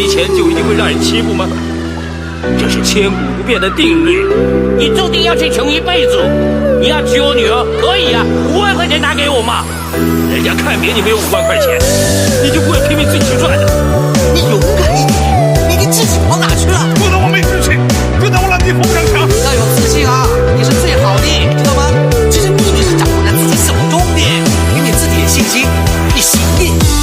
以前就一定会让人欺负吗？这是千古不变的定律。你注定要去穷一辈子。你要娶我女儿可以啊，5万块钱拿给我嘛。人家看扁你没有5万块钱，你就不会拼命自己去赚的。你勇敢一点，你的志气跑哪去了？不能我没志气，不能我让你逢上墙。要有自信啊，你是最好的，知道吗？其实秘密是掌握在自己手中的，凭你自己的信心，你行的。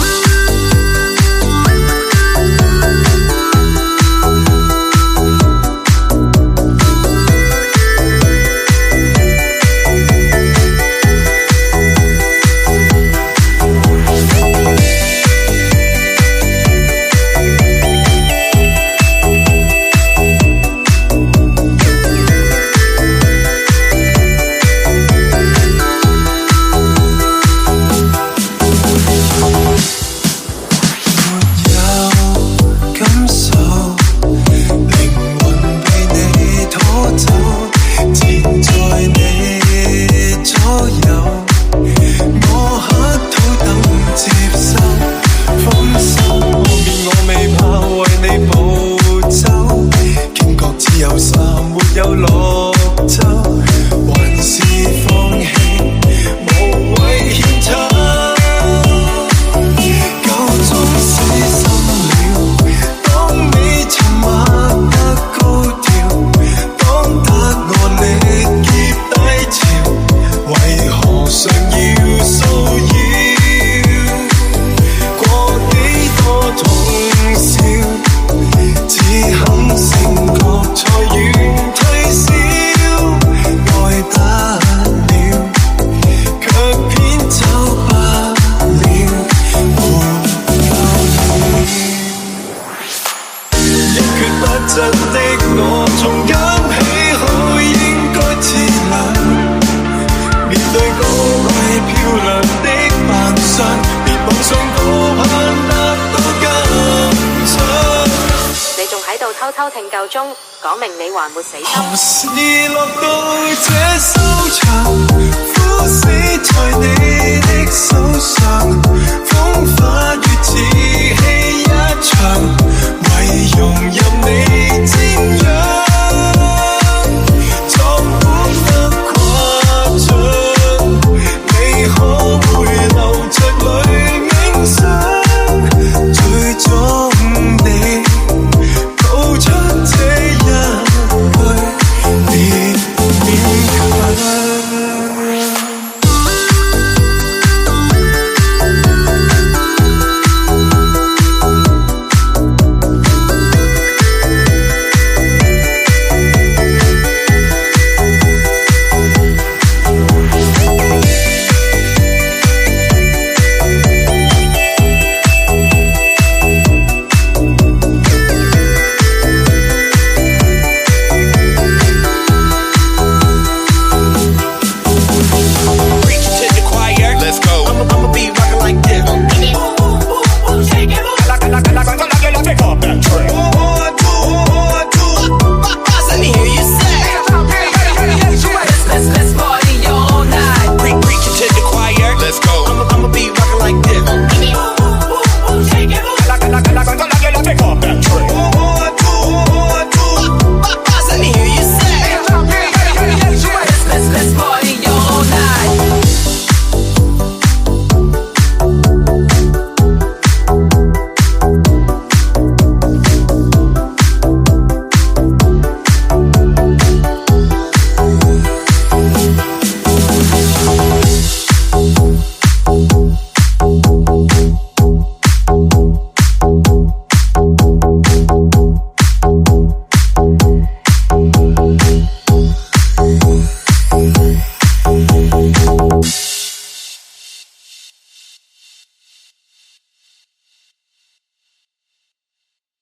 偷偷聽夠鐘，講明你還沒死心。何時落到這收場？